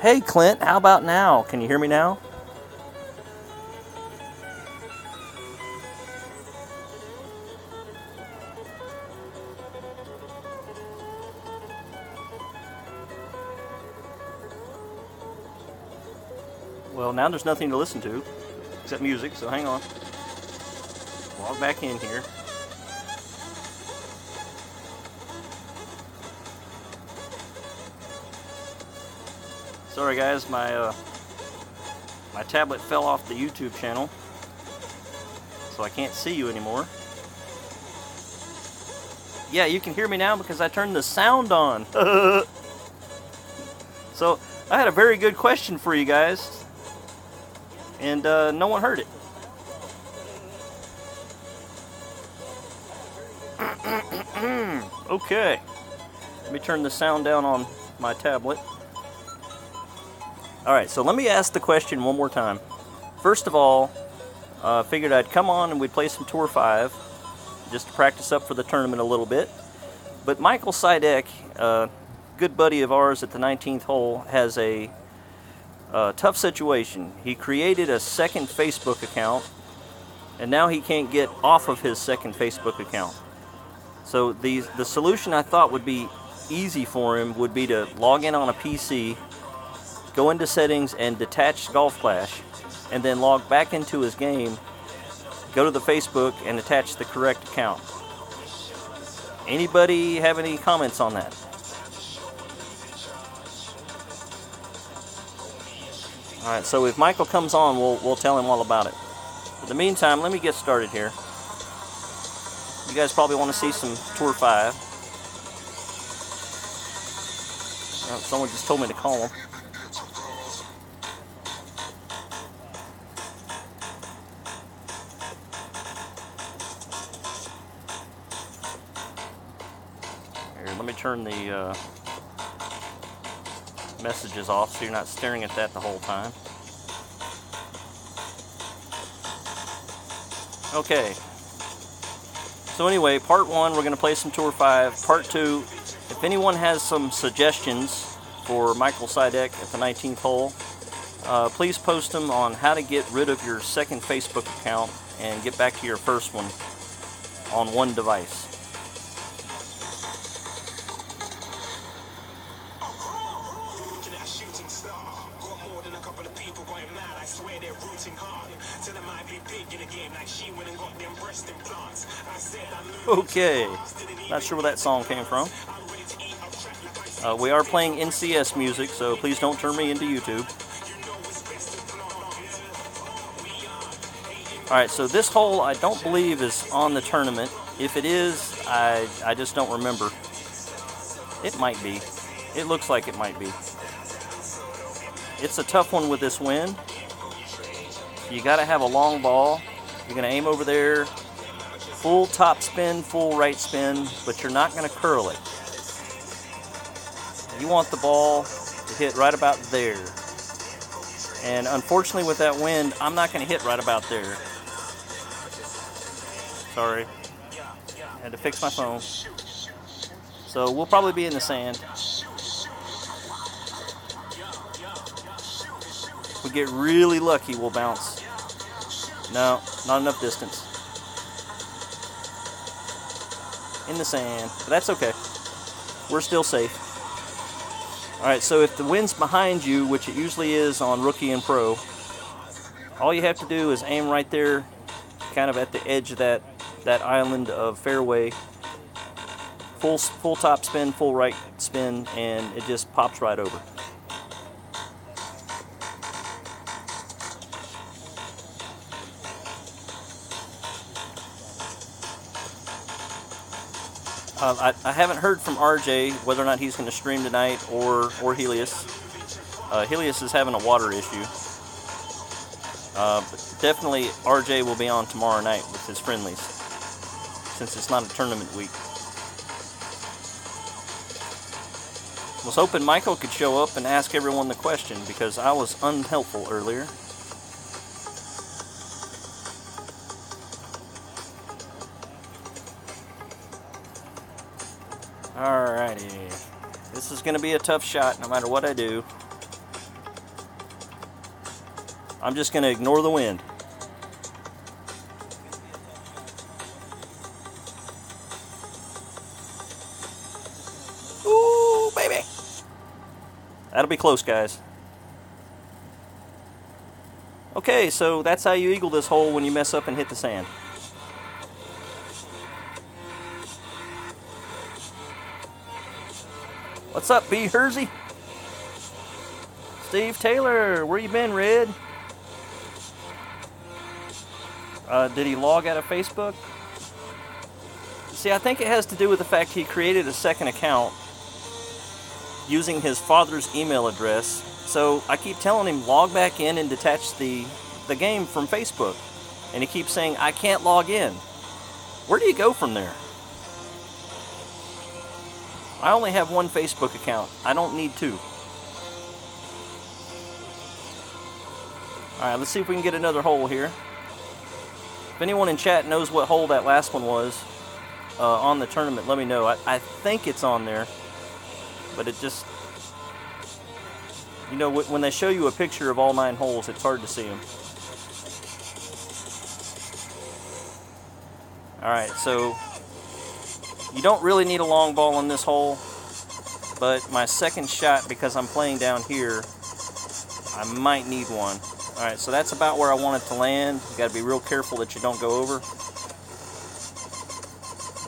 Hey Clint, how about now? Can you hear me now? Well, now there's nothing to listen to except music, so hang on. Log back in here. Sorry guys, my tablet fell off the YouTube channel, so I can't see you anymore. Yeah, you can hear me now because I turned the sound on. So, I had a very good question for you guys, and no one heard it. Okay, let me turn the sound down on my tablet. Alright, so let me ask the question one more time. First of all, figured I'd come on and we'd play some Tour 5, just to practice up for the tournament a little bit. But Michael Sidek, a good buddy of ours at the 19th hole, has a tough situation. He created a second Facebook account, and now he can't get off of his second Facebook account. So the solution I thought would be easy for him would be to log in on a PC, go into settings and detach Golf Clash, and then log back into his game, go to the Facebook and attach the correct account. Anybody have any comments on that? Alright, so if Michael comes on, we'll tell him all about it. In the meantime, let me get started here. You guys probably want to see some Tour 5. Someone just told me to call him. Here, let me turn the messages off so you're not staring at that the whole time. Okay. So anyway, part 1, we're going to play some Tour 5. Part 2, if anyone has some suggestions for Michael Sidek at the 19th hole, please post them on how to get rid of your second Facebook account and get back to your first one on one device. Okay, not sure where that song came from. We are playing NCS music, so please don't turn me into YouTube. Alright, so this hole I don't believe is on the tournament. If it is, I just don't remember. It might be. It looks like it might be. It's a tough one with this wind. You gotta have a long ball. You're gonna aim over there. Full top spin, full right spin, but you're not going to curl it. You want the ball to hit right about there. And unfortunately with that wind, I'm not going to hit right about there. Sorry. I had to fix my phone. So we'll probably be in the sand. If we get really lucky, we'll bounce. No, not enough distance. In the sand, but that's okay. We're still safe. Alright, so if the wind's behind you, which it usually is on Rookie and Pro, all you have to do is aim right there, kind of at the edge of that island of fairway. Full top spin, full right spin, and it just pops right over. I haven't heard from RJ whether or not he's going to stream tonight or Helios. Helios is having a water issue. But definitely RJ will be on tomorrow night with his friendlies, since it's not a tournament week. I was hoping Michael could show up and ask everyone the question, because I was unhelpful earlier. Alrighty. This is going to be a tough shot no matter what I do. I'm just going to ignore the wind. Ooh, baby. That'll be close, guys. Okay, so that's how you eagle this hole when you mess up and hit the sand. What's up, B. Hersey? Steve Taylor, where you been, Red? Did he log out of Facebook? See, I think it has to do with the fact he created a second account using his father's email address. So I keep telling him, log back in and detach the game from Facebook. And he keeps saying, I can't log in. Where do you go from there? I only have one Facebook account. I don't need two. Alright, let's see if we can get another hole here. If anyone in chat knows what hole that last one was on the tournament, let me know. I think it's on there. But it just... You know, when they show you a picture of all 9 holes, it's hard to see them. Alright, so... You don't really need a long ball on this hole, but my second shot, because I'm playing down here, I might need one. Alright, so that's about where I want it to land. You got to be real careful that you don't go over.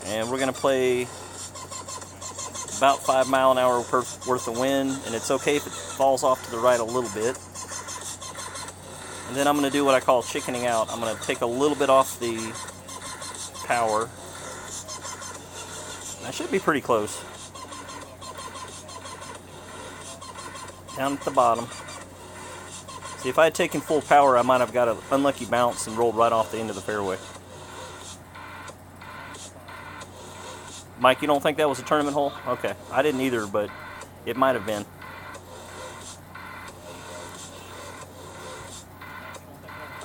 And we're going to play about 5 mile an hour worth of wind, and it's okay if it falls off to the right a little bit. And then I'm going to do what I call chickening out. I'm going to take a little bit off the power. I should be pretty close. Down at the bottom. See, if I had taken full power, I might have got an unlucky bounce and rolled right off the end of the fairway. Mike, you don't think that was a tournament hole? Okay, I didn't either, but it might have been.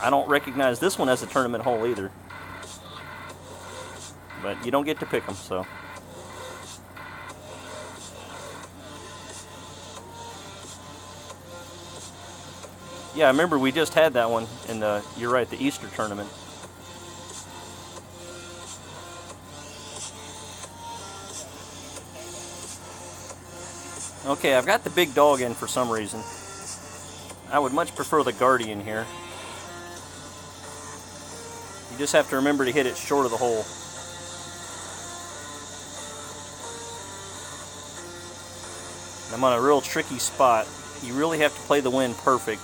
I don't recognize this one as a tournament hole either. But you don't get to pick them, so... Yeah, I remember we just had that one in the, you're right, the Easter tournament. Okay, I've got the big dog in for some reason. I would much prefer the Guardian here. You just have to remember to hit it short of the hole. I'm on a real tricky spot. You really have to play the wind perfect.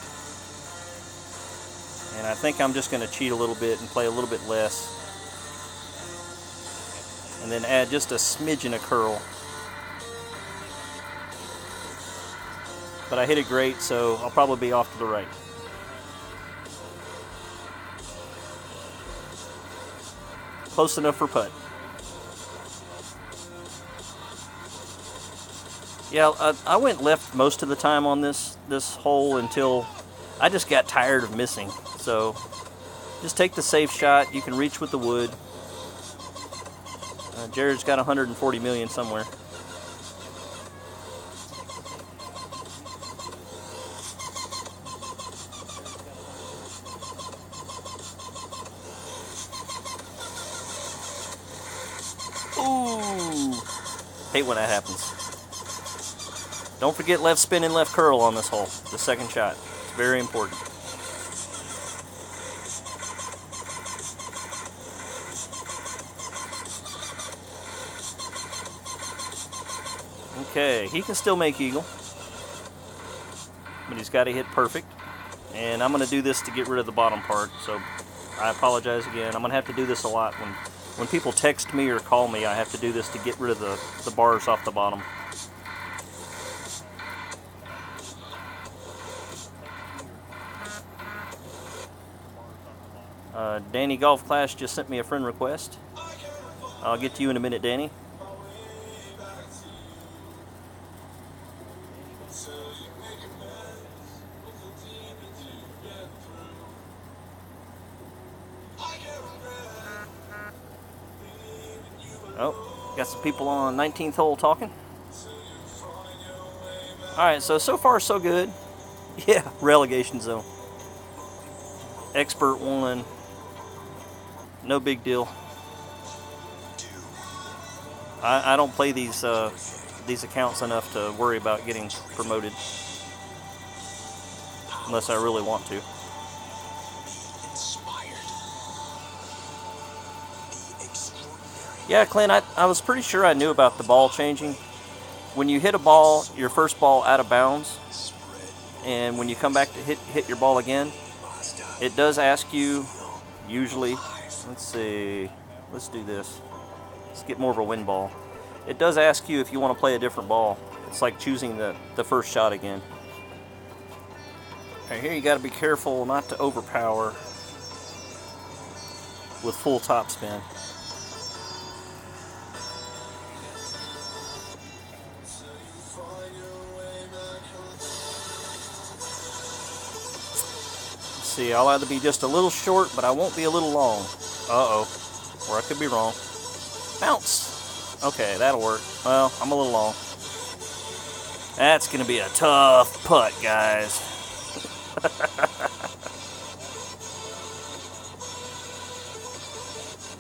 And I think I'm just going to cheat a little bit and play a little bit less. And then add just a smidgen of curl. But I hit it great, so I'll probably be off to the right. Close enough for putt. Yeah, I went left most of the time on this hole until I just got tired of missing. So just take the safe shot. You can reach with the wood. Jared's got 140 million somewhere. Ooh! Hate when that happens. Don't forget left spin and left curl on this hole, the second shot. It's very important. Okay, he can still make eagle, but he's got to hit perfect. And I'm going to do this to get rid of the bottom part, so I apologize again. I'm going to have to do this a lot. When people text me or call me, I have to do this to get rid of the bars off the bottom. Danny Golf Clash just sent me a friend request. I'll get to you in a minute, Danny. Oh, got some people on 19th hole talking. Alright, so far so good. Yeah, relegation zone. Expert 1. No big deal. I don't play these accounts enough to worry about getting promoted. Unless I really want to. Yeah, Clint, I was pretty sure I knew about the ball changing. When you hit a ball, your first ball out of bounds, and when you come back to hit your ball again, it does ask you, usually, let's see, let's do this. Let's get more of a wind ball. It does ask you if you want to play a different ball. It's like choosing the first shot again. Right here you got to be careful not to overpower with full top spin. See, I'll either be just a little short, but I won't be a little long. Uh-oh. Or I could be wrong. Bounce. Okay, that'll work. Well, I'm a little long. That's going to be a tough putt, guys.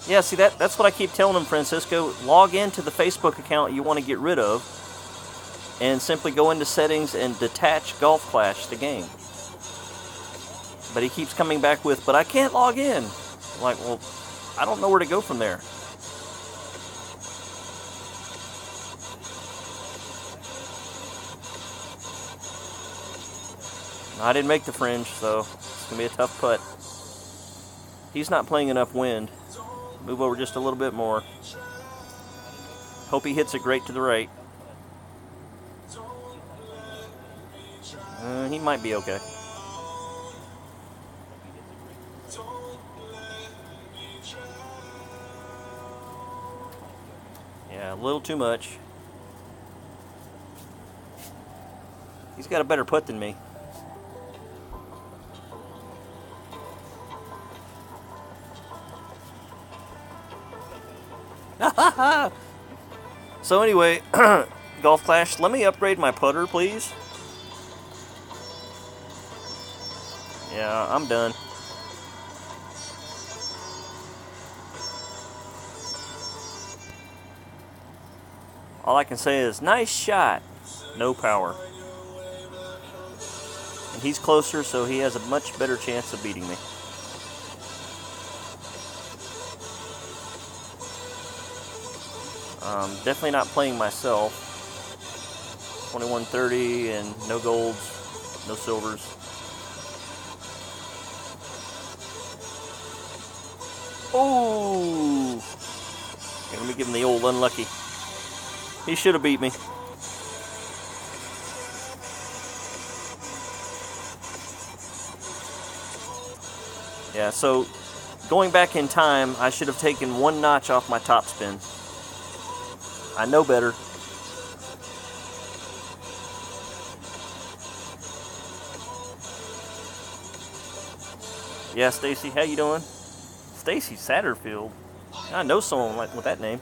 Yeah, see, that's what I keep telling him, Francisco. Log into the Facebook account you want to get rid of, and simply go into settings and detach Golf Clash, the game. But he keeps coming back with, but I can't log in. I'm like, well, I don't know where to go from there. I didn't make the fringe, so it's going to be a tough putt. He's not playing enough wind. Move over just a little bit more. Hope he hits it great to the right. He might be okay. Yeah, a little too much. He's got a better putt than me. So anyway, Golf Clash, let me upgrade my putter, please. Yeah, I'm done. All I can say is, nice shot. No power. And he's closer, so he has a much better chance of beating me. Definitely not playing myself. 2130 and no golds, no silvers. Oh! Okay, let me give him the old unlucky. He should have beat me. Yeah, so going back in time, I should have taken one notch off my top spin. I know better. Yeah, Stacy, how you doing? Stacy Satterfield. I know someone with that name.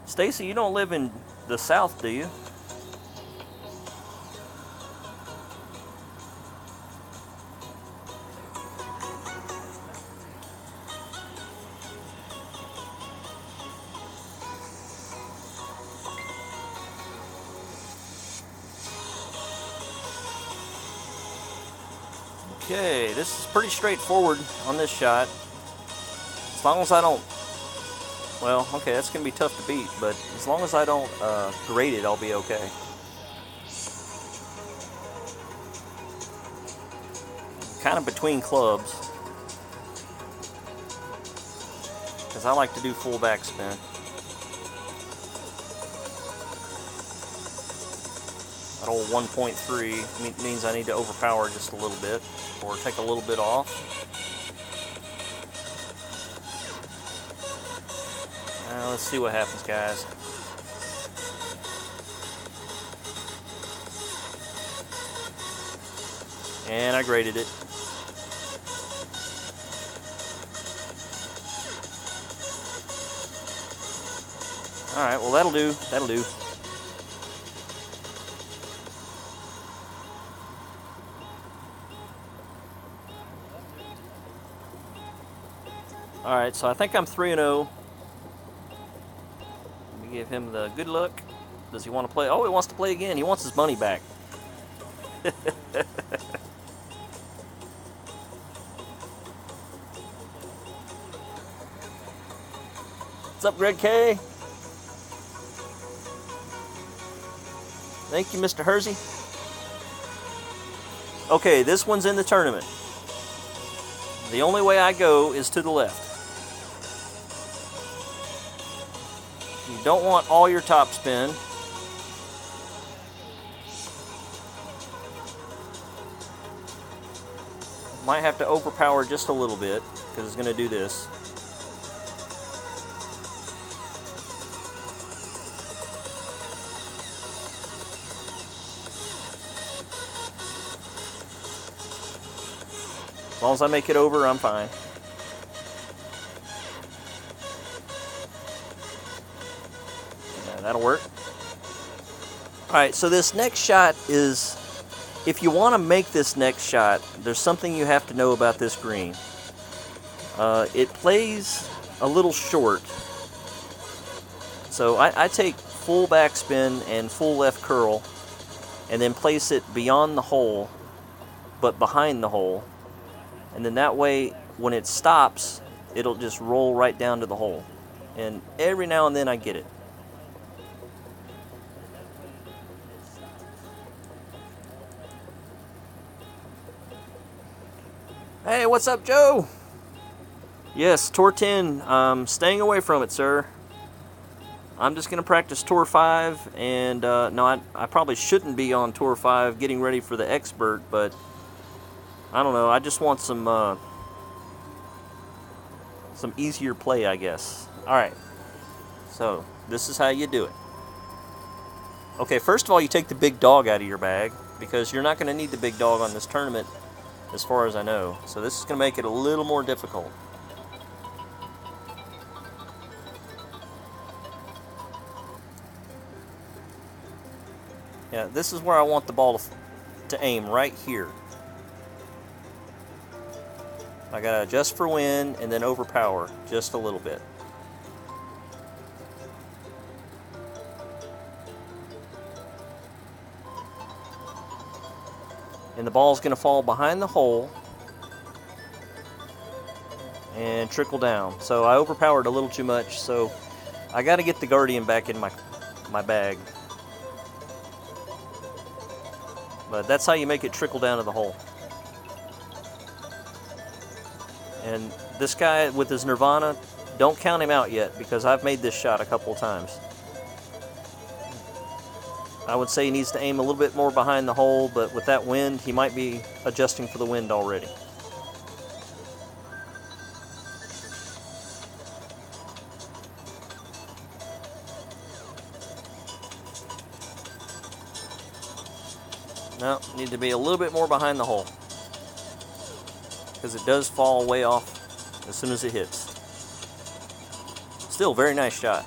Stacy, you don't live in the South, do you? Okay, this is pretty straightforward on this shot. As long as I don't, well, okay, that's going to be tough to beat, but as long as I don't grade it, I'll be okay. Kind of between clubs, because I like to do full backspin. That old 1.3 means I need to overpower just a little bit, or take a little bit off. Let's see what happens, guys. And I graded it. All right, well, that'll do. That'll do. All right, so I think I'm 3-0. Let me give him the good luck. Does he want to play? Oh, he wants to play again. He wants his money back. What's up, Greg K? Thank you, Mr. Hersey. Okay, this one's in the tournament. The only way I go is to the left. You don't want all your top spin. Might have to overpower just a little bit because it's going to do this. As long as I make it over, I'm fine. Yeah, that'll work. Alright, so this next shot is, if you want to make this next shot, there's something you have to know about this green. It plays a little short. So I take full backspin and full left curl and then place it beyond the hole, but behind the hole. And then that way, when it stops, it'll just roll right down to the hole. And every now and then I get it. Hey, what's up, Joe? Yes, Tour 10. Staying away from it, sir. I'm just going to practice Tour 5. And, no, I probably shouldn't be on Tour 5 getting ready for the Expert, but I don't know. I just want some easier play, I guess. All right. So this is how you do it. Okay, first of all, you take the big dog out of your bag because you're not going to need the big dog on this tournament, as far as I know. So this is going to make it a little more difficult. Yeah, this is where I want the ball to aim, right here. I gotta adjust for wind and then overpower just a little bit. And the ball's gonna fall behind the hole and trickle down. So I overpowered a little too much, so I gotta get the Guardian back in my bag. But that's how you make it trickle down to the hole. And this guy with his Nirvana, don't count him out yet because I've made this shot a couple of times. I would say he needs to aim a little bit more behind the hole, but with that wind, he might be adjusting for the wind already. No, need to be a little bit more behind the hole, because it does fall way off as soon as it hits. Still, very nice shot.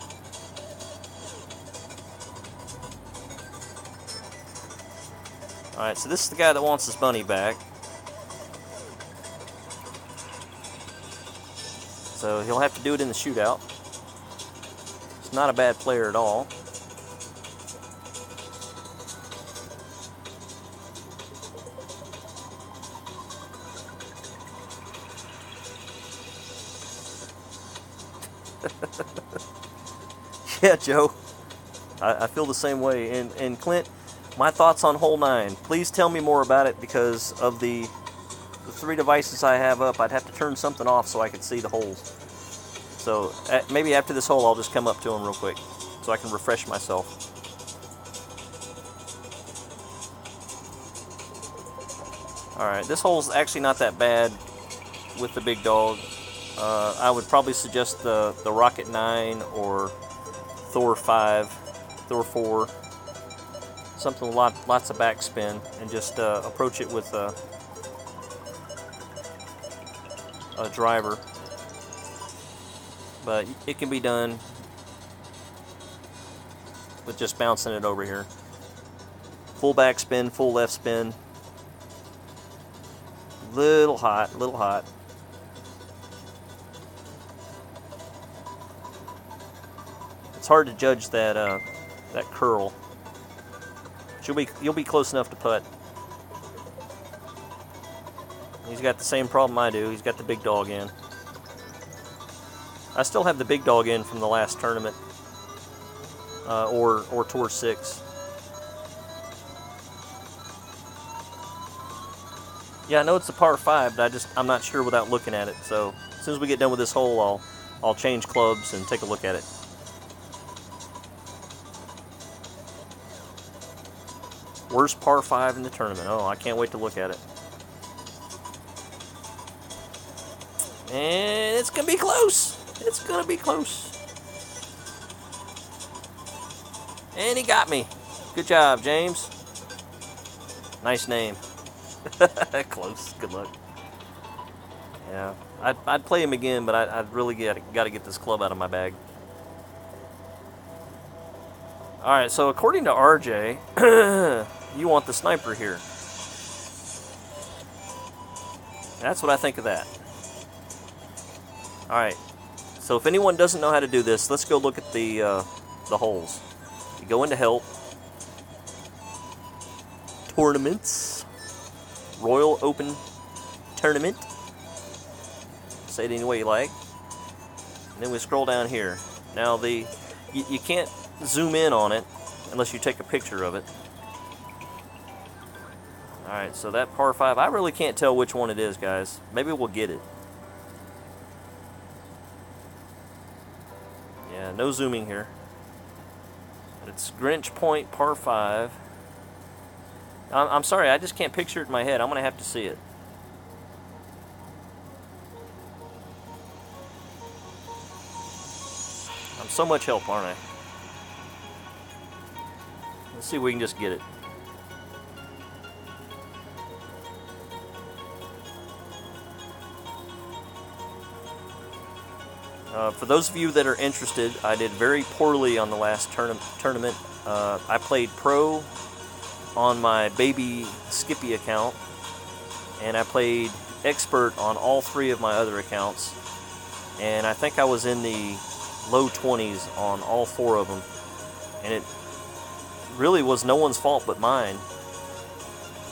Alright, so this is the guy that wants his money back. So he'll have to do it in the shootout. He's not a bad player at all. Yeah, Joe, I feel the same way. And Clint, my thoughts on hole 9. Please tell me more about it, because of the 3 devices I have up, I'd have to turn something off so I could see the holes. So maybe after this hole, I'll just come up to them real quick so I can refresh myself. Alright, this hole's actually not that bad with the big dog. I would probably suggest the Rocket 9 or Thor 5, Thor 4, something with lots of backspin, and just approach it with a driver. But it can be done. with just bouncing it over here. Full back spin, full left spin. Little hot, little hot. It's hard to judge that that curl. You'll be close enough to putt. He's got the same problem I do. He's got the big dog in. I still have the big dog in from the last tournament, or Tour 6. Yeah, I know it's a par 5, but I'm not sure without looking at it. So as soon as we get done with this hole, I'll change clubs and take a look at it. Worst par 5 in the tournament. Oh, I can't wait to look at it. And it's gonna be close. It's gonna be close. And he got me. Good job, James. Nice name. Close. Good luck. Yeah, I'd play him again, but I'd really got to get this club out of my bag. All right, so according to RJ, you want the sniper here. That's what I think of that. All right, so if anyone doesn't know how to do this, let's go look at the holes. You go into help, tournaments, Royal Open Tournament. Say it any way you like. And then we scroll down here. Now you can't zoom in on it unless you take a picture of it. Alright, so that par 5, I really can't tell which one it is, guys. Maybe we'll get it. Yeah, no zooming here. But it's Greenwich Point par 5. I'm sorry, I just can't picture it in my head. I'm going to have to see it. I'm so much help, aren't I? Let's see if we can just get it. For those of you that are interested, I did very poorly on the last tournament. I played pro on my baby Skippy account, and I played expert on all 3 of my other accounts, and I think I was in the low 20s on all 4 of them, and it really was no one's fault but mine.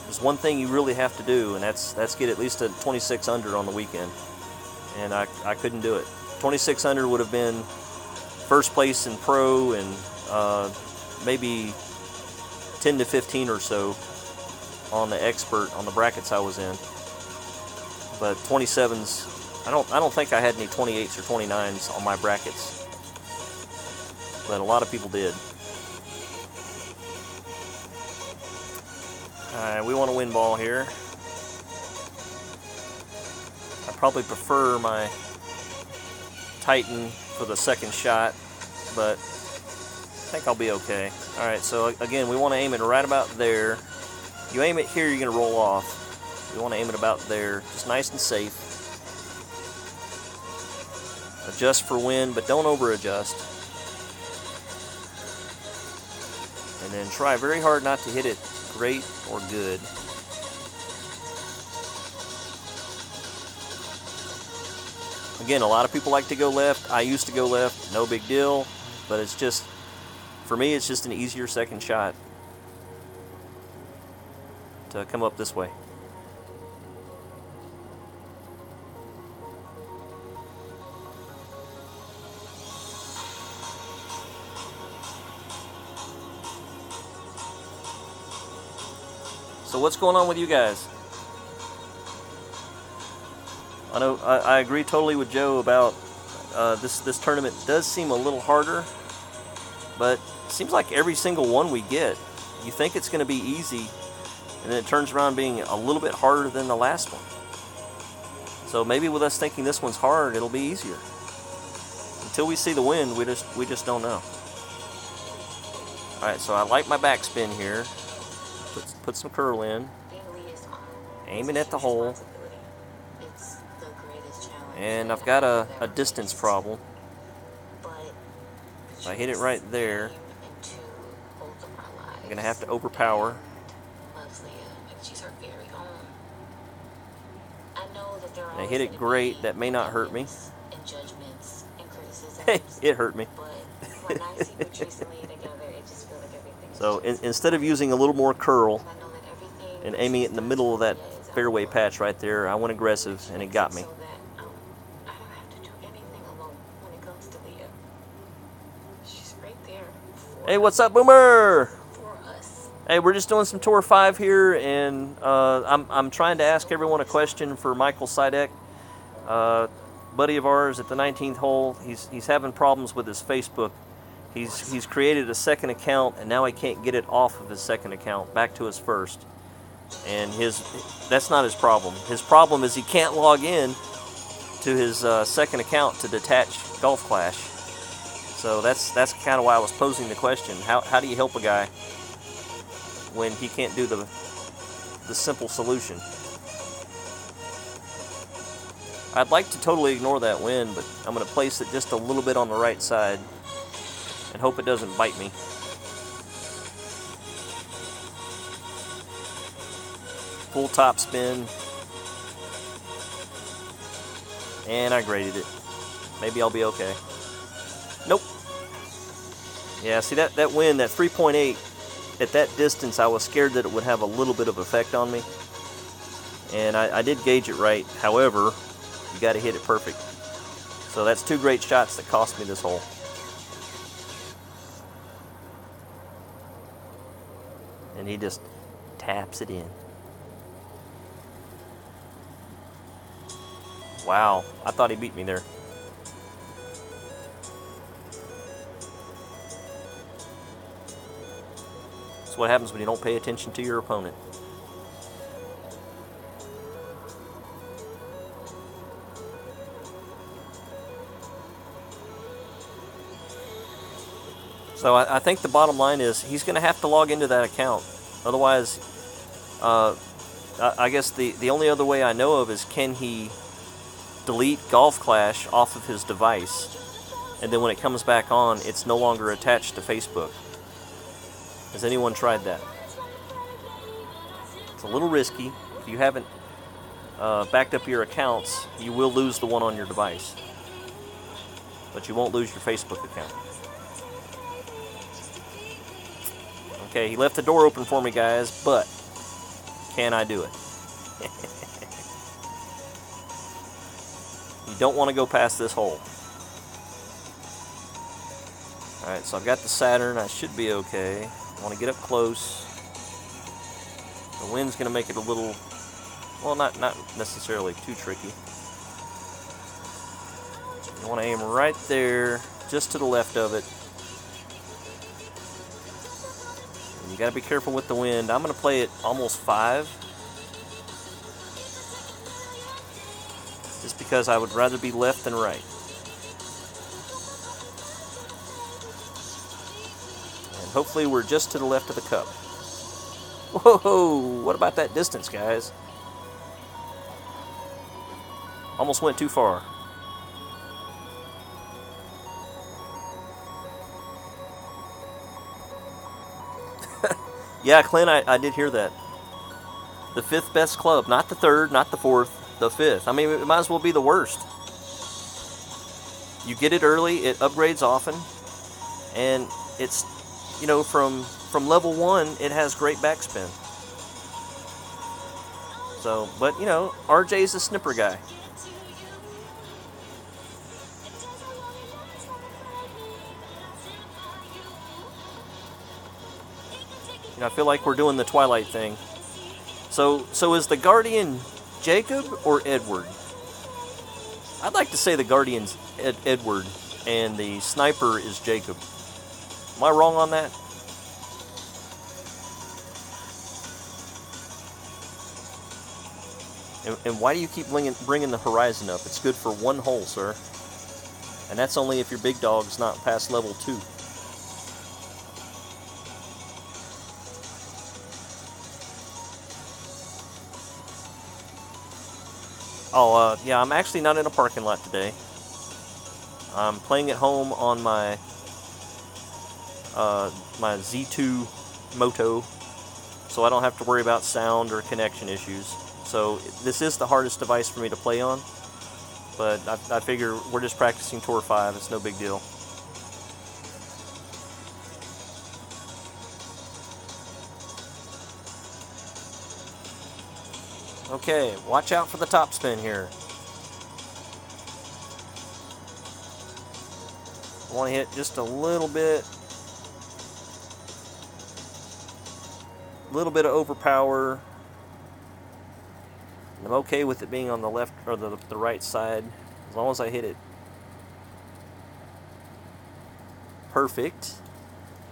There's one thing you really have to do, and that's get at least a 26 under on the weekend, and I couldn't do it. 26 under would have been first place in pro and maybe 10 to 15 or so on the expert on the brackets I was in. But 27s, I don't think I had any 28s or 29s on my brackets, but a lot of people did. Alright, we want a win ball here. I probably prefer my Titan for the second shot, but I think I'll be okay. Alright, so again, we want to aim it right about there. You aim it here, you're going to roll off. We want to aim it about there, just nice and safe. Adjust for wind, but don't over adjust. And then try very hard not to hit it great or good. Again, a lot of people like to go left. I used to go left, no big deal, but it's just, for me, it's just an easier second shot to come up this way. So what's going on with you guys? I know I agree totally with Joe about this tournament does seem a little harder, but it seems like every single one we get, you think it's going to be easy, and then it turns around being a little bit harder than the last one. So maybe with us thinking this one's hard, it'll be easier. Until we see the wind, we just don't know. All right, so I like my backspin here. Put some curl in, aiming at the hole, and I've got a distance problem. If I hit it right there, I'm going to have to overpower. Loves Leah, and she's her very own. I know that there are I hit it great. That may not hurt me. and judgments and criticisms. Hey, it hurt me. But when I see Patrice and Leah together, it just feels like everything's So instead of using a little more curl I know that everything and aiming it in the middle of that fairway patch right there, I went aggressive and it got me. so that I don't have to do anything alone when it comes to Leah. She's right there Hey, what's up, Boomer? for us. Hey, we're just doing some Tour 5 here, and I'm trying to ask everyone a question for Michael Sidek, buddy of ours at the 19th hole. He's having problems with his Facebook. He's created a second account, and now he can't get it off of his second account back to his first. And that's not his problem. His problem is he can't log in to his second account to detach Golf Clash. So that's kind of why I was posing the question. How do you help a guy when he can't do the simple solution? I'd like to totally ignore that wind, but I'm going to place it just a little bit on the right side and hope it doesn't bite me. Full top spin. And I graded it. Maybe I'll be okay. Nope. Yeah, see that wind, that 3.8, at that distance I was scared that it would have a little bit of effect on me. And I did gauge it right. However, you got to hit it perfect. So that's two great shots that cost me this hole. And he just taps it in. Wow, I thought he beat me there. That's what happens when you don't pay attention to your opponent. So I think the bottom line is he's going to have to log into that account. Otherwise, I guess the only other way I know of is, can he delete Golf Clash off of his device, and then when it comes back on, it's no longer attached to Facebook. Has anyone tried that? It's a little risky. If you haven't backed up your accounts, you will lose the one on your device, but you won't lose your Facebook account. Okay, he left the door open for me, guys, but can I do it? You don't want to go past this hole. Alright, so I've got the Saturn. I should be okay. I want to get up close. The wind's going to make it a little, well, not necessarily too tricky. You want to aim right there, just to the left of it. And you got to be careful with the wind. I'm going to play it almost 5. Just because I would rather be left than right. And hopefully we're just to the left of the cup. Whoa, what about that distance, guys? Almost went too far. Yeah, Clint, I did hear that. The 5th best club, not the 3rd, not the 4th. The 5th. I mean, it might as well be the worst. You get it early, it upgrades often, and it's, you know, from level 1, it has great backspin. So, but, you know, RJ's a snipper guy. You know, I feel like we're doing the Twilight thing. So is the Guardian Jacob or Edward? I'd like to say the Guardian's Edward and the Sniper is Jacob. Am I wrong on that? And why do you keep bringing the Horizon up? It's good for 1 hole, sir. And that's only if your big dog's not past level 2. Oh, yeah, I'm actually not in a parking lot today. I'm playing at home on my my Z2 Moto, so I don't have to worry about sound or connection issues. So this is the hardest device for me to play on, but I figure we're just practicing Tour 5, it's no big deal. Okay, watch out for the topspin here. I want to hit just a little bit of overpower. I'm okay with it being on the left or the right side, as long as I hit it perfect.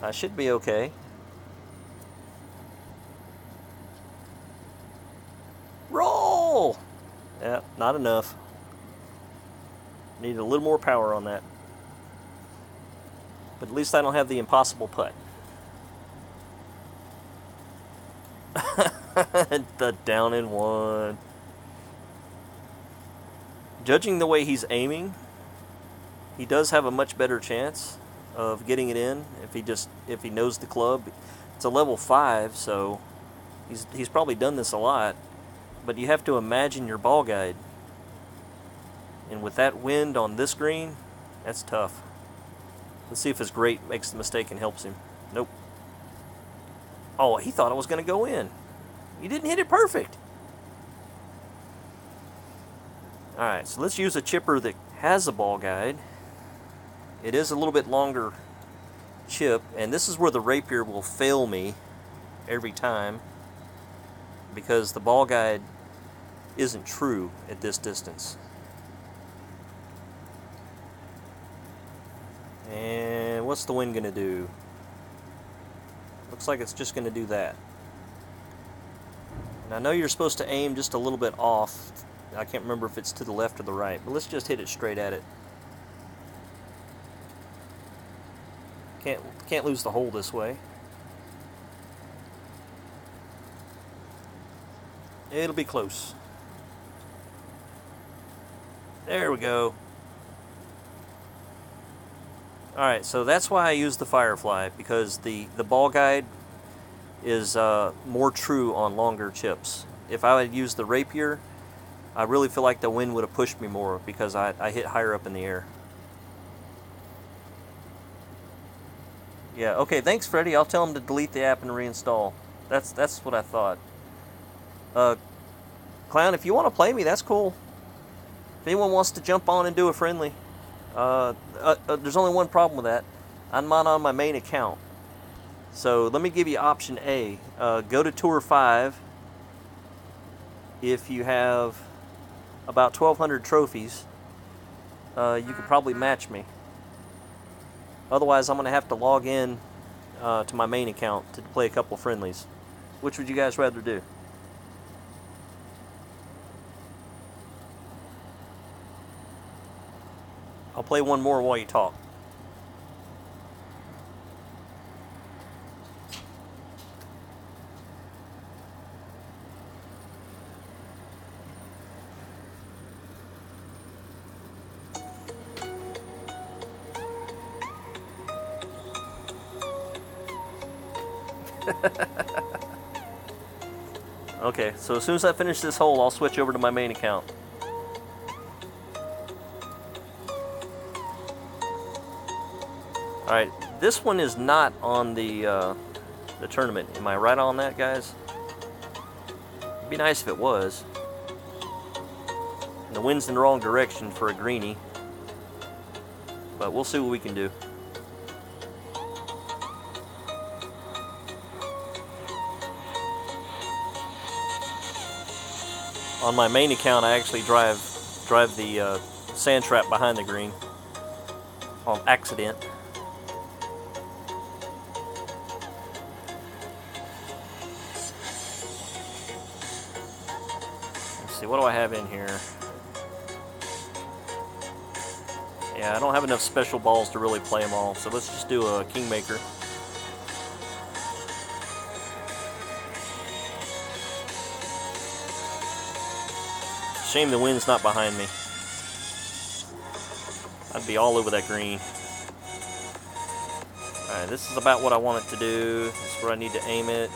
I should be okay. Roll! Yeah, not enough. Need a little more power on that. But at least I don't have the impossible putt. The down in one. Judging the way he's aiming, he does have a much better chance of getting it in if he knows the club. It's a level 5, so he's probably done this a lot. But you have to imagine your ball guide. And with that wind on this green, that's tough. Let's see if his great makes the mistake and helps him. Nope. Oh, he thought it was going to go in. You didn't hit it perfect. Alright, so let's use a chipper that has a ball guide. It is a little bit longer chip, and this is where the rapier will fail me every time, because the ball guide isn't true at this distance. And what's the wind going to do? Looks like it's just going to do that. And I know you're supposed to aim just a little bit off. I can't remember if it's to the left or the right, but let's just hit it straight at it. Can't lose the hole this way. It'll be close. There we go. Alright, so that's why I use the Firefly, because the ball guide is more true on longer chips. If I would use the rapier, I really feel like the wind would have pushed me more because I hit higher up in the air. Yeah, okay, thanks Freddie. I'll tell him to delete the app and reinstall. That's what I thought. Clown, if you want to play me, that's cool. If anyone wants to jump on and do a friendly, there's only one problem with that. I'm not on my main account. So let me give you option A. Go to Tour 5. If you have about 1,200 trophies, you could probably match me. Otherwise, I'm going to have to log in to my main account to play a couple friendlies. Which would you guys rather do? I'll play one more while you talk. Okay, so as soon as I finish this hole, I'll switch over to my main account. Alright, this one is not on the tournament. Am I right on that, guys? It'd be nice if it was. And the wind's in the wrong direction for a greenie. But we'll see what we can do. On my main account, I actually drive the sand trap behind the green on accident. Let's see, what do I have in here? Yeah, I don't have enough special balls to really play them all, so let's just do a Kingmaker. Shame the wind's not behind me. I'd be all over that green. Alright, this is about what I want it to do. This is where I need to aim it.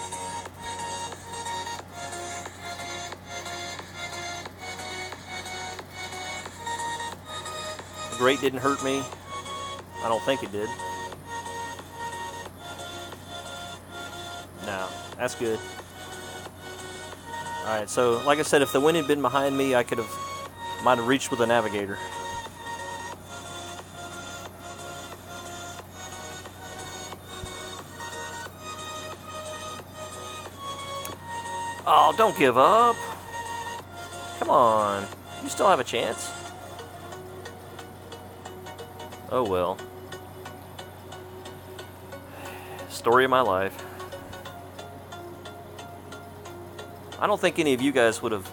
The grate didn't hurt me. I don't think it did. No, that's good. Alright, so like I said, if the wind had been behind me, I might have reached with a navigator. Oh, don't give up. Come on. You still have a chance. Oh well. Story of my life. I don't think any of you guys would have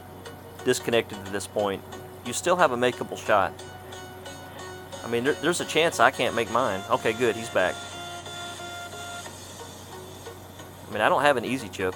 disconnected at this point. You still have a makeable shot. I mean, there's a chance I can't make mine. Okay, good. He's back. I mean, I don't have an easy chip.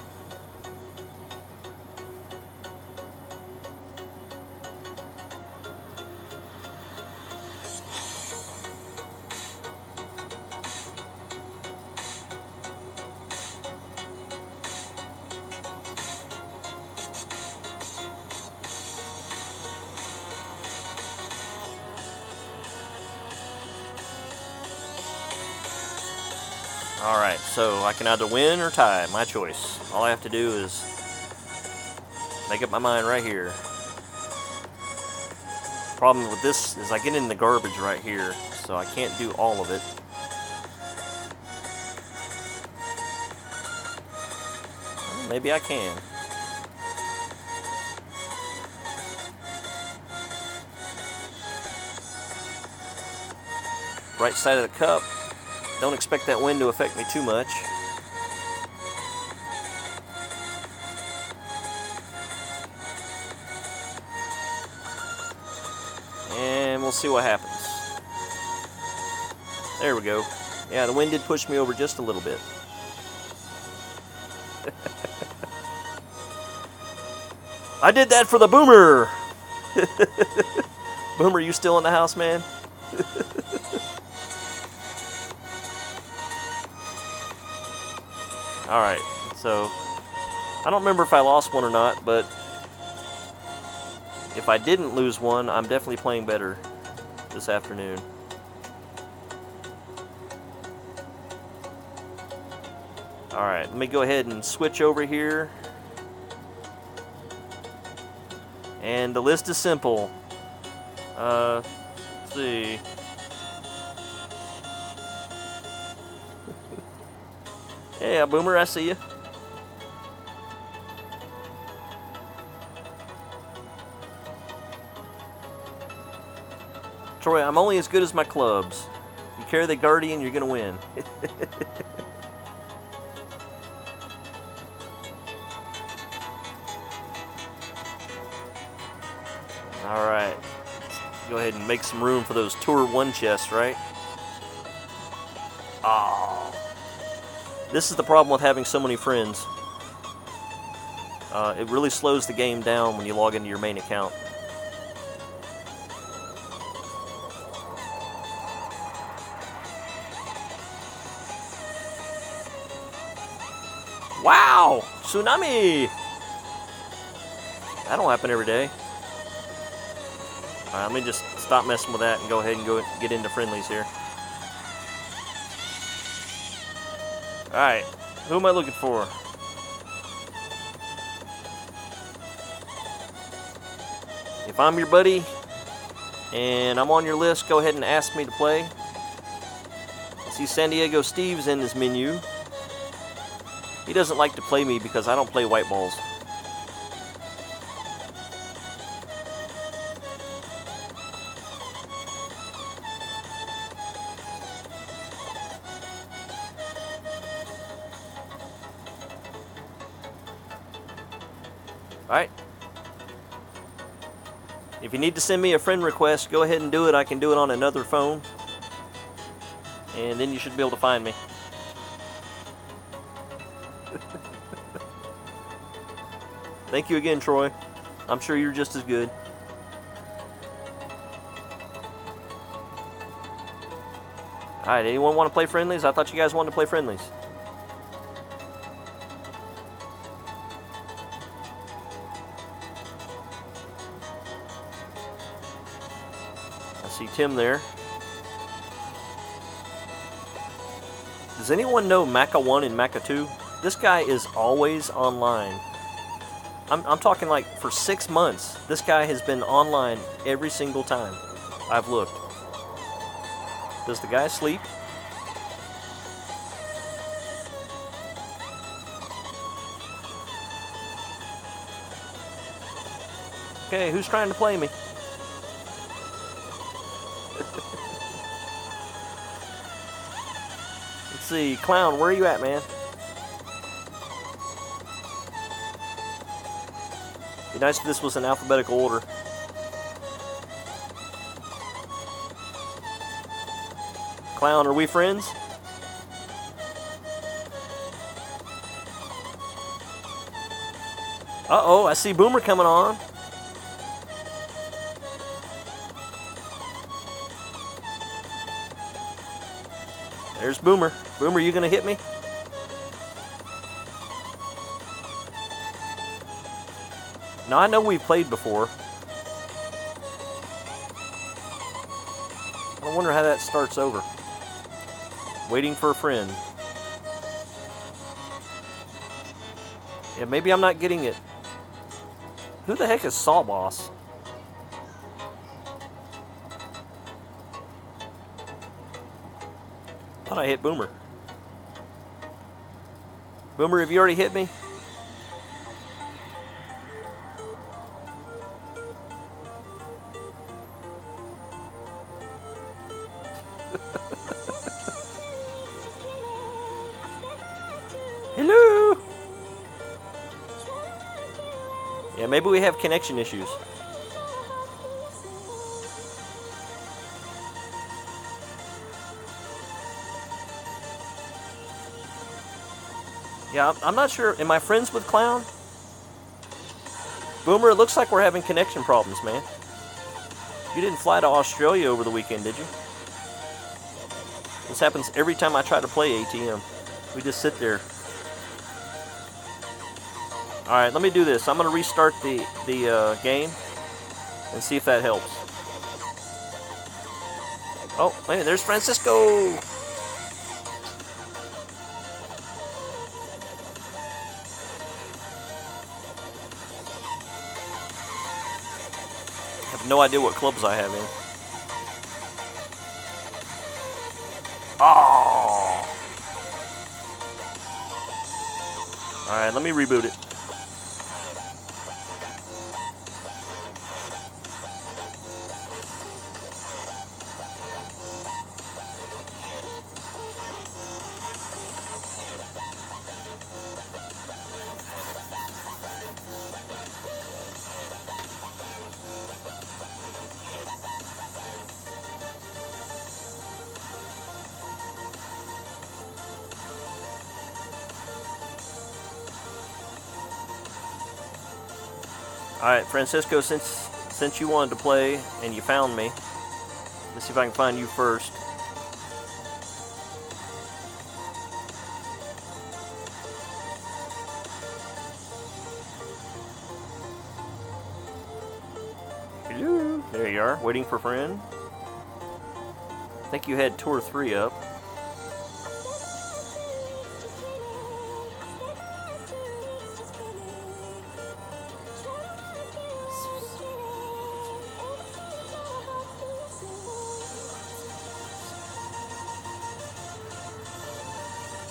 Alright, so I can either win or tie, my choice. All I have to do is make up my mind right here. Problem with this is I get in the garbage right here, so I can't do all of it. Well, maybe I can. Right side of the cup. Don't expect that wind to affect me too much. And we'll see what happens. There we go. Yeah, the wind did push me over just a little bit. I did that for the Boomer! Boomer, you still in the house, man? Alright, so I don't remember if I lost one or not, but if I didn't lose one, I'm definitely playing better this afternoon. Alright, let me go ahead and switch over here. And the list is simple. Let's see. Yeah, Boomer, I see you. Troy, I'm only as good as my clubs. You carry the Guardian, you're going to win. Alright. Go ahead and make some room for those Tour 1 chests, right? Oh. This is the problem with having so many friends. It really slows the game down when you log into your main account. Wow! Tsunami! That don't happen every day. Alright, let me just stop messing with that and go ahead and get into friendlies here. Alright, who am I looking for? If I'm your buddy and I'm on your list, go ahead and ask me to play. I see San Diego Steve's in this menu. He doesn't like to play me because I don't play white balls. Alright. If you need to send me a friend request, go ahead and do it. I can do it on another phone. And then you should be able to find me. Thank you again, Troy. I'm sure you're just as good. Alright, anyone want to play friendlies? I thought you guys wanted to play friendlies. I see Tim there. Does anyone know Macca 1 and Macca 2? This guy is always online. I'm talking like for 6 months. This guy has been online every single time I've looked. Does the guy sleep? Okay, who's trying to play me? Let's see, Clown, where are you at, man? Be nice if this was in alphabetical order. Clown, are we friends? Uh-oh, I see Boomer coming on. There's Boomer. Boomer, you gonna hit me? Now, I know we've played before. I wonder how that starts over. Waiting for a friend. Yeah, maybe I'm not getting it. Who the heck is Saw Boss? Thought I hit Boomer. Boomer, have you already hit me? Hello? Yeah, maybe we have connection issues. Yeah, I'm not sure. Am I friends with Clown? Boomer, it looks like we're having connection problems, man. You didn't fly to Australia over the weekend, did you? This happens every time I try to play ATM. We just sit there. Alright, let me do this. I'm going to restart the game and see if that helps. Oh, man, there's Francisco! I have no idea what clubs I have in. Oh! Alright, let me reboot it. Alright, Francisco, since you wanted to play and you found me, let's see if I can find you first. Hello. There you are, waiting for friend. I think you had Tour 3 up.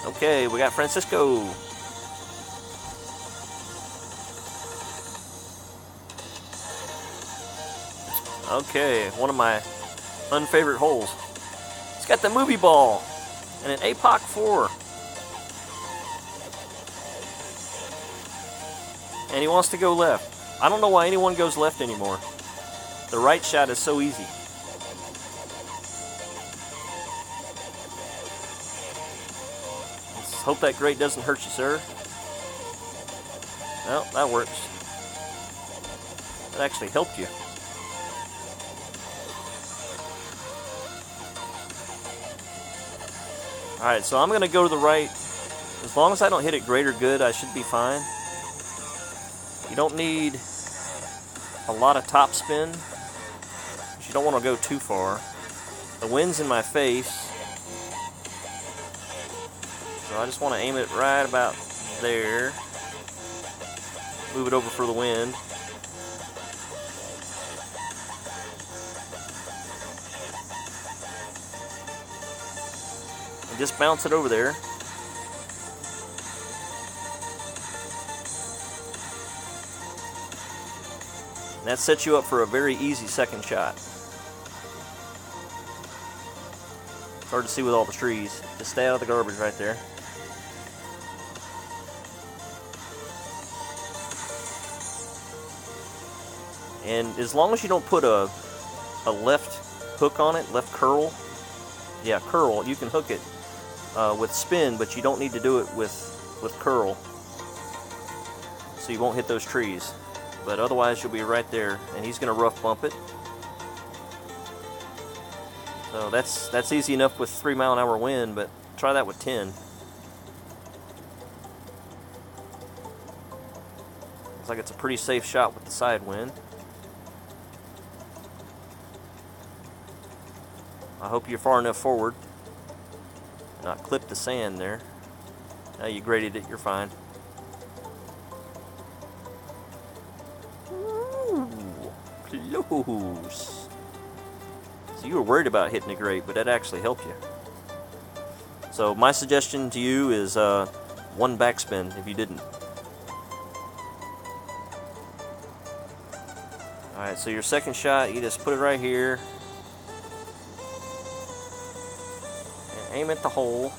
Okay, we got Francisco. Okay, one of my unfavorite holes. It's got the movie ball and an APOC 4. And he wants to go left. I don't know why anyone goes left anymore. The right shot is so easy. Hope that grate doesn't hurt you, sir. Well, that works. That actually helped you. Alright, so I'm going to go to the right. As long as I don't hit it great or good, I should be fine. You don't need a lot of top spin, but you don't want to go too far. The wind's in my face, so I just want to aim it right about there. Move it over for the wind. And just bounce it over there. And that sets you up for a very easy second shot. It's hard to see with all the trees. Just stay out of the garbage right there. And as long as you don't put a left hook on it, left curl, yeah, curl, you can hook it with spin, but you don't need to do it with curl, so you won't hit those trees. But otherwise you'll be right there, and he's going to rough bump it. So that's easy enough with 3-mile-an-hour wind, but try that with 10. Looks like it's a pretty safe shot with the side wind. I hope you're far enough forward, not clip the sand there. Now you graded it, you're fine. Close. So you were worried about hitting it great, but that actually helped you. So my suggestion to you is one backspin if you didn't. Alright, so your second shot, you just put it right here. And aim at the hole.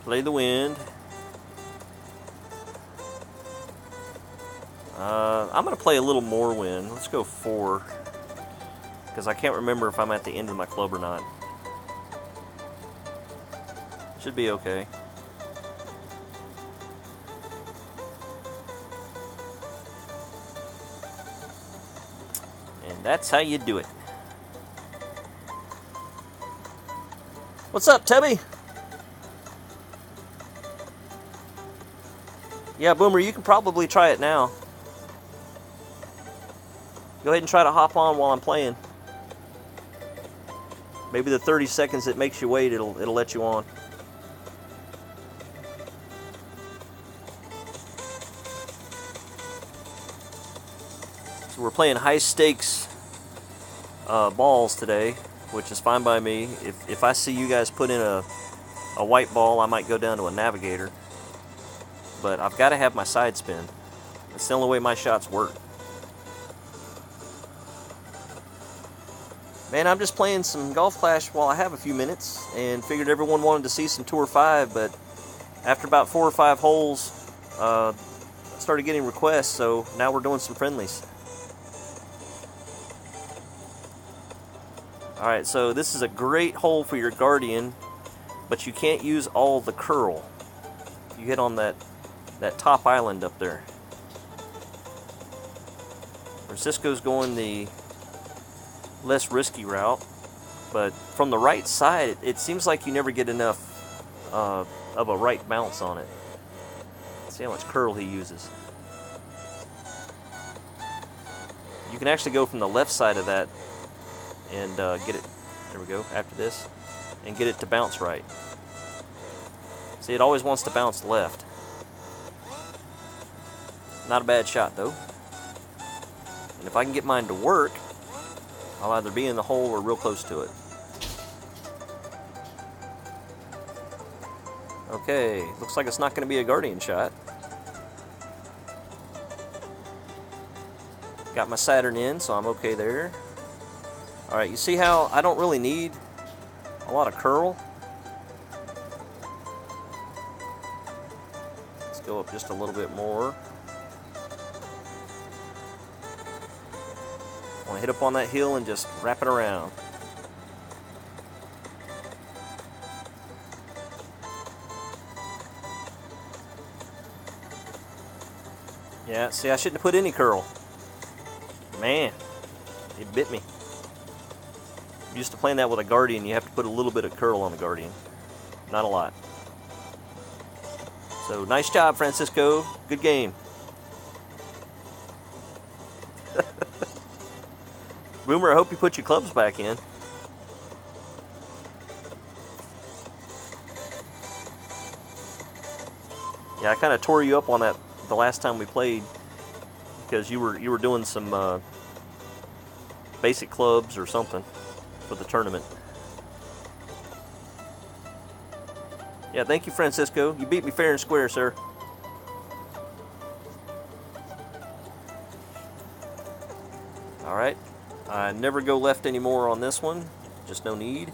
Play the wind. I'm going to play a little more wind. Let's go 4. Because I can't remember if I'm at the end of my club or not. Should be okay. And that's how you do it. What's up, Tubby? Yeah, Boomer, you can probably try it now. Go ahead and try to hop on while I'm playing. Maybe the 30 seconds it makes you wait, it'll let you on. So we're playing high stakes balls today, which is fine by me. If I see you guys put in a white ball, I might go down to a navigator. But I've got to have my side spin. That's the only way my shots work. Man, I'm just playing some Golf Clash while I have a few minutes, and figured everyone wanted to see some Tour 5, but after about 4 or 5 holes, I started getting requests, so now we're doing some friendlies. Alright, so this is a great hole for your Guardian, but you can't use all the curl. You hit on that top island up there. Francisco's going the less risky route, but from the right side, it seems like you never get enough of a right bounce on it. See how much curl he uses. You can actually go from the left side of that and get it, there we go, after this, and get it to bounce right. See, it always wants to bounce left. Not a bad shot though. And if I can get mine to work, I'll either be in the hole or real close to it. Okay, looks like it's not going to be a Guardian shot. Got my Saturn in, so I'm okay there. Alright, you see how I don't really need a lot of curl? Let's go up just a little bit more. I want to hit up on that hill and just wrap it around. Yeah, see, I shouldn't have put any curl. Man, it bit me. Used to playing that with a Guardian, you have to put a little bit of curl on the Guardian. Not a lot. So, nice job, Francisco. Good game. Boomer, I hope you put your clubs back in. Yeah, I kind of tore you up on that the last time we played because you were doing some basic clubs or something for the tournament. Yeah, thank you, Francisco. You beat me fair and square, sir. All right. I never go left anymore on this one. Just no need.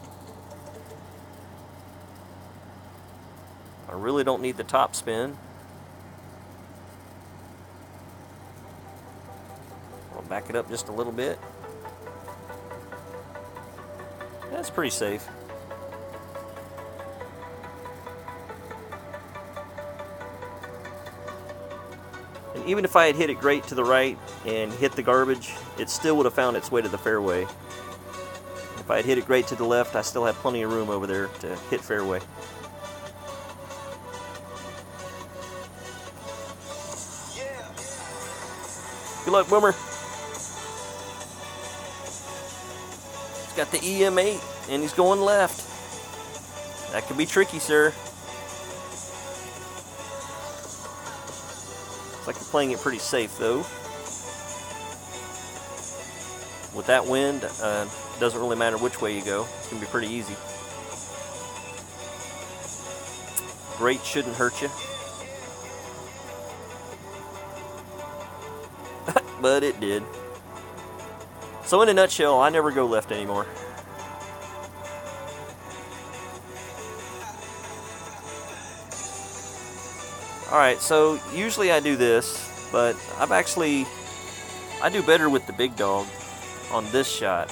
I really don't need the top spin. I'll back it up just a little bit. That's pretty safe. And even if I had hit it great to the right and hit the garbage, it still would have found its way to the fairway. If I had hit it great to the left, I still have plenty of room over there to hit fairway. Good luck, Boomer. He's got the EM8 and he's going left. That could be tricky, sir. Looks like you're playing it pretty safe, though. With that wind, doesn't really matter which way you go. It's going to be pretty easy. Great shouldn't hurt you. But it did. So in a nutshell, I never go left anymore. Alright, so usually I do this, but I do better with the big dog on this shot.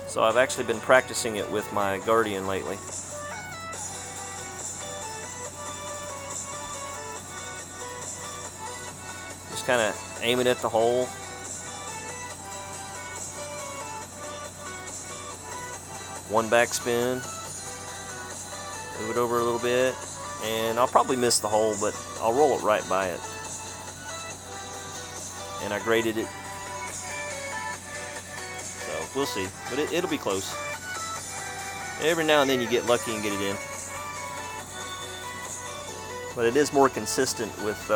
So I've actually been practicing it with my Guardian lately. Just kind of aim it at the hole. One backspin. Move it over a little bit. And I'll probably miss the hole, but I'll roll it right by it. And I graded it. So we'll see. But it'll be close. Every now and then you get lucky and get it in. But it is more consistent with...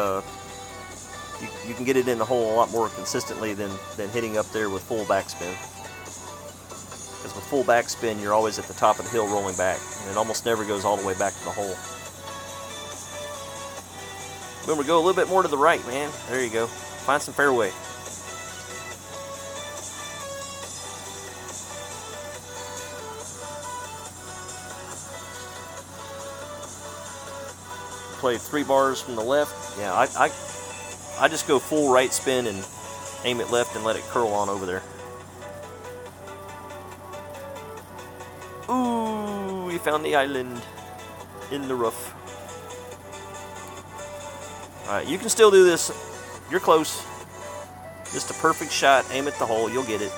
You can get it in the hole a lot more consistently than hitting up there with full backspin. Because with full backspin, you're always at the top of the hill rolling back. And it almost never goes all the way back to the hole. Remember, go a little bit more to the right, man. There you go. Find some fairway. Play 3 bars from the left. Yeah, I just go full right spin and aim it left and let it curl on over there. Ooh, we found the island in the rough. Alright, you can still do this. You're close. Just a perfect shot. Aim at the hole. You'll get it.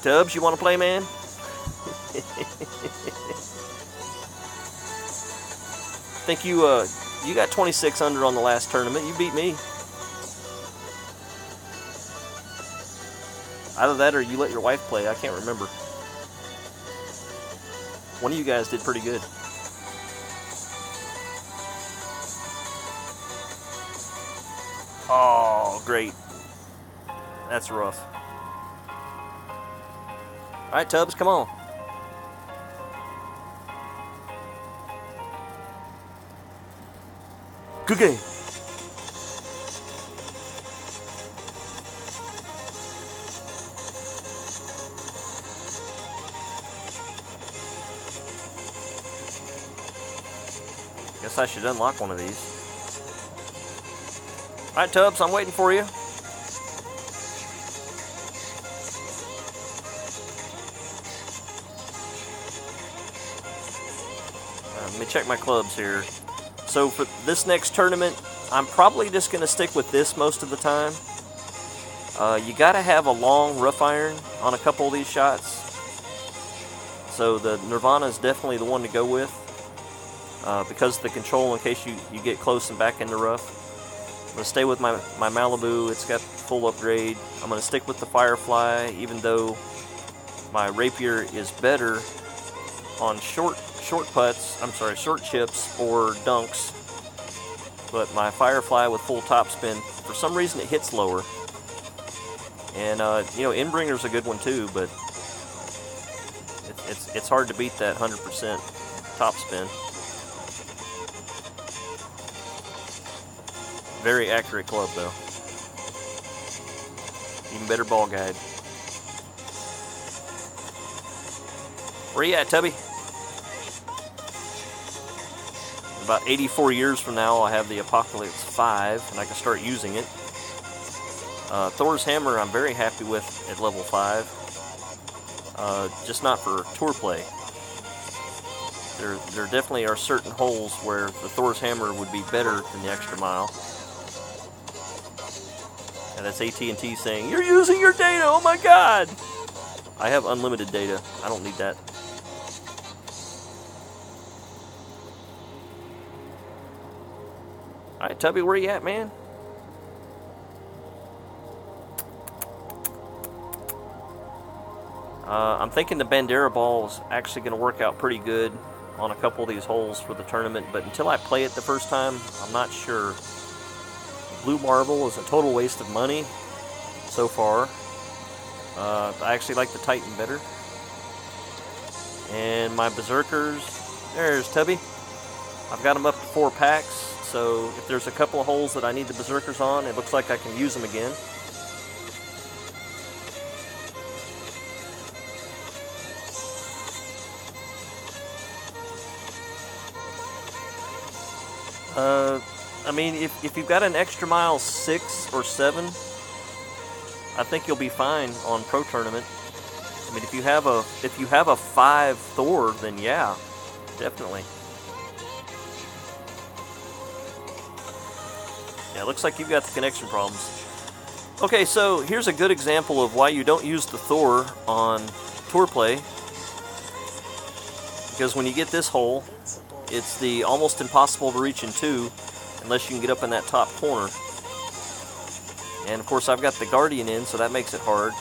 Tubbs, you want to play, man? Think you got 26 under on the last tournament. You beat me. Either that or you let your wife play. I can't remember. One of you guys did pretty good. Oh, great. That's rough. All right, Tubbs, come on. Good game. Guess I should unlock one of these. All right, Tubbs, I'm waiting for you. Let me check my clubs here. So for this next tournament, I'm probably just going to stick with this most of the time. You got to have a long rough iron on a couple of these shots. So the Nirvana is definitely the one to go with because of the control in case you get close and back in the rough. I'm going to stay with my Malibu. It's got full upgrade. I'm going to stick with the Firefly, even though my Rapier is better on short putts. I'm sorry, short chips or dunks. But my Firefly with full topspin, for some reason it hits lower. And you know, Inbringer's a good one too, but it's hard to beat that 100% topspin. Very accurate club though. Even better ball guide. Where you at, Tubby? About 84 years from now, I'll have the Apocalypse 5, and I can start using it. Thor's Hammer, I'm very happy with at level 5. Just not for tour play. There definitely are certain holes where the Thor's Hammer would be better than the Extra Mile. And that's AT&T saying, "You're using your data, oh my god!" I have unlimited data. I don't need that. Alright, Tubby, where you at, man? I'm thinking the Bandera ball is actually going to work out pretty good on a couple of these holes for the tournament, but until I play it the first time, I'm not sure. Blue Marble is a total waste of money so far. I actually like the Titan better. And my Berserkers, there's Tubby. I've got them up to 4 packs, so if there's a couple of holes that I need the Berserkers on, it looks like I can use them again. I mean, if you've got an Extra Mile 6 or 7, I think you'll be fine on Pro Tournament. I mean, if you have a 5 Thor, then yeah, definitely. Yeah, it looks like you've got the connection problems. Okay, so here's a good example of why you don't use the Thor on Tour Play. Because when you get this hole, it's the almost impossible to reach in 2 unless you can get up in that top corner. And of course I've got the Guardian in, so that makes it hard.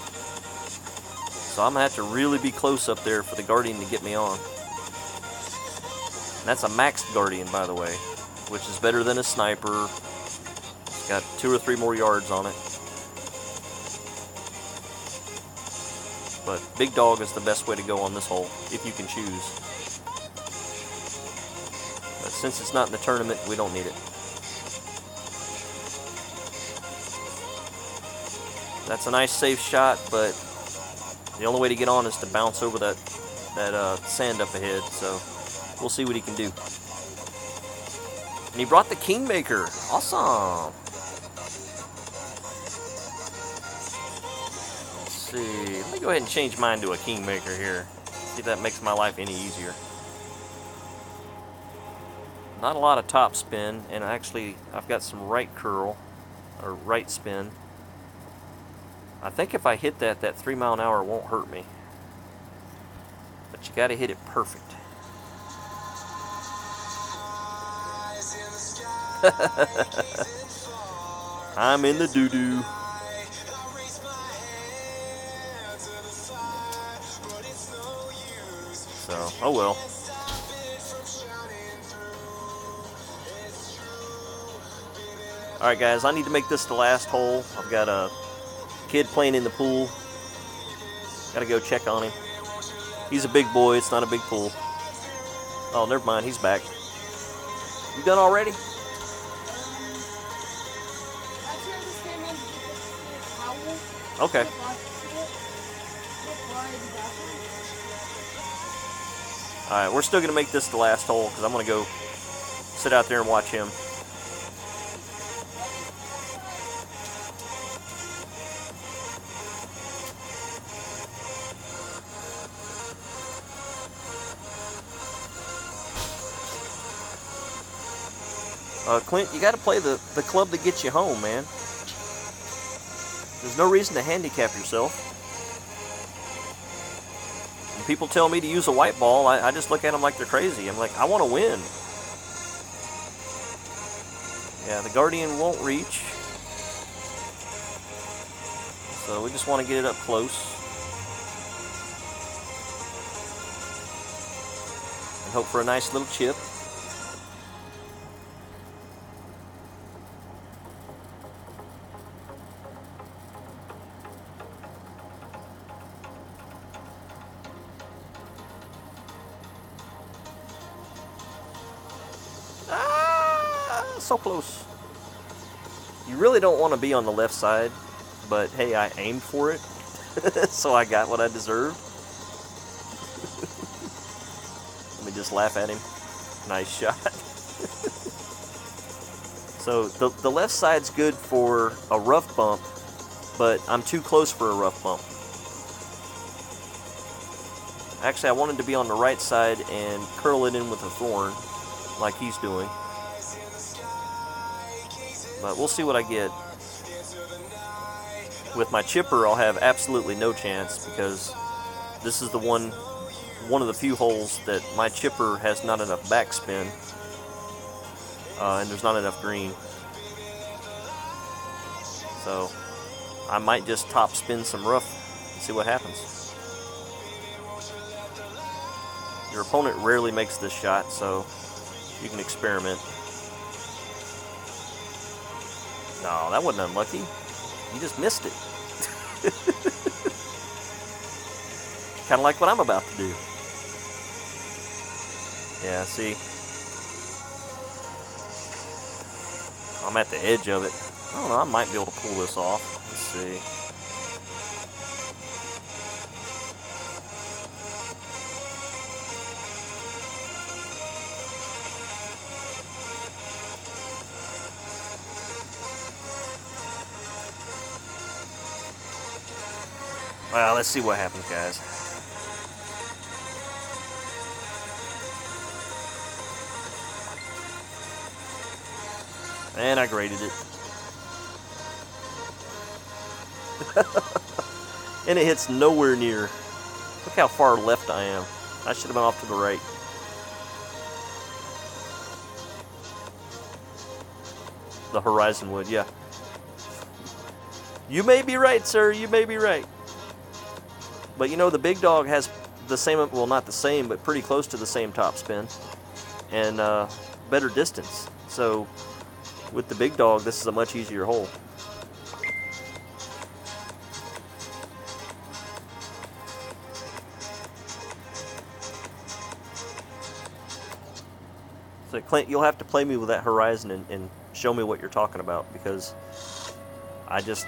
So I'm going to have to really be close up there for the Guardian to get me on. And that's a maxed Guardian, by the way, which is better than a Sniper. It's got 2 or 3 more yards on it. But Big Dog is the best way to go on this hole, if you can choose. But since it's not in the tournament, we don't need it. That's a nice safe shot, but the only way to get on is to bounce over that sand up ahead, so we'll see what he can do. And he brought the Kingmaker. Awesome. Let's see. Let me go ahead and change mine to a Kingmaker here. See if that makes my life any easier. Not a lot of top spin, and actually I've got some right curl, or right spin. I think if I hit that 3 mile an hour won't hurt me. But you gotta hit it perfect. I'm in the doo-doo. So, oh well. Alright guys, I need to make this the last hole. I've got a kid playing in the pool. Gotta go check on him. He's a big boy, it's not a big pool. Oh, never mind, he's back. You done already? Okay. Alright, we're still gonna make this the last hole because I'm gonna go sit out there and watch him. Clint, you got to play the club that gets you home, man. There's no reason to handicap yourself. When people tell me to use a white ball, I just look at them like they're crazy. I'm like, I want to win. Yeah, the Guardian won't reach. So we just want to get it up close. And hope for a nice little chip. So close. You really don't want to be on the left side, but hey, I aimed for it, so I got what I deserved. Let me just laugh at him. Nice shot. So the left side's good for a rough bump, but I'm too close for a rough bump. Actually, I wanted to be on the right side and curl it in with a thorn, like he's doing. But we'll see what I get. With my chipper, I'll have absolutely no chance because this is the one of the few holes that my chipper has not enough backspin, and there's not enough green. So I might just top spin some rough and see what happens. Your opponent rarely makes this shot, so you can experiment. No, that wasn't unlucky. You just missed it. Kind of like what I'm about to do. Yeah, see? I'm at the edge of it. I don't know, I might be able to pull this off. Let's see. Well, let's see what happens, guys. And I graded it. And it hits nowhere near. Look how far left I am. I should have been off to the right. The horizon would, yeah. You may be right, sir. You may be right. But you know, the big dog has the same, well, not the same, but pretty close to the same top spin and better distance. So with the big dog, this is a much easier hole. So Clint, you'll have to play me with that horizon and show me what you're talking about, because I just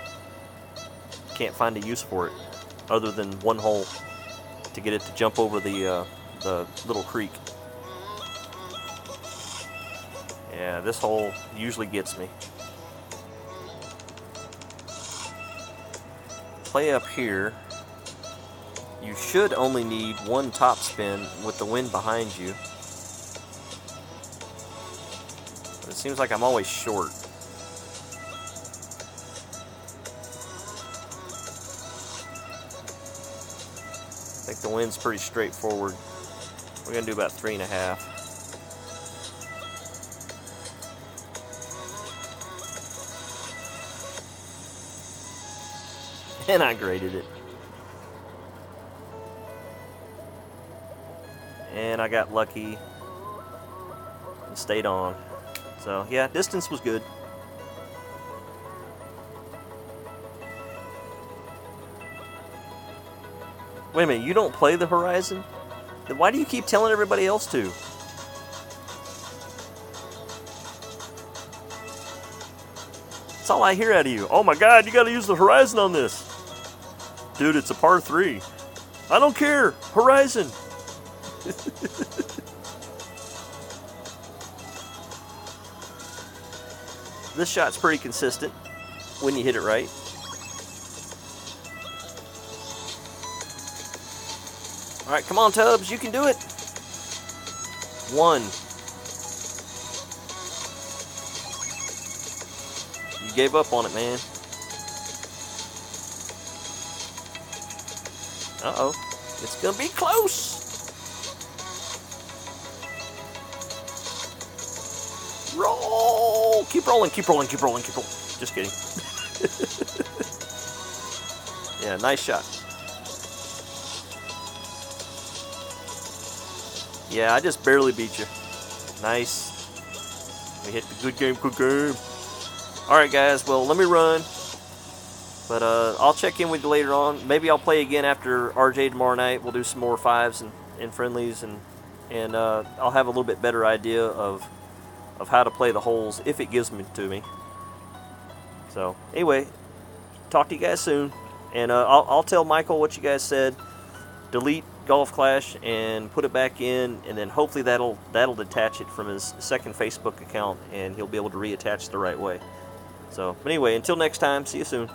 can't find a use for it other than one hole to get it to jump over the little creek. Yeah, this hole usually gets me. Play up here. You should only need one top spin with the wind behind you. But it seems like I'm always short. I think the wind's pretty straightforward. We're gonna do about 3.5. And I graded it. And I got lucky and stayed on. So yeah, distance was good. Wait a minute, you don't play the horizon? Then why do you keep telling everybody else to? That's all I hear out of you. Oh my God, you gotta use the horizon on this. Dude, it's a par 3. I don't care. Horizon. This shot's pretty consistent when you hit it right. All right, come on, Tubbs, you can do it. 1. You gave up on it, man. Uh-oh. It's gonna be close. Roll! Keep rolling, keep rolling, keep rolling, keep rolling. Just kidding. Yeah, nice shot. Yeah, I just barely beat you. Nice. We hit the good game, good game. Alright guys, well let me run. But I'll check in with you later on. Maybe I'll play again after RJ tomorrow night. We'll do some more fives and friendlies, and I'll have a little bit better idea of how to play the holes if it gives me to me. So anyway, talk to you guys soon, and I'll tell Michael what you guys said. Delete Golf Clash and put it back in, and then hopefully that'll detach it from his second Facebook account, and he'll be able to reattach the right way. So, but anyway, until next time, see you soon.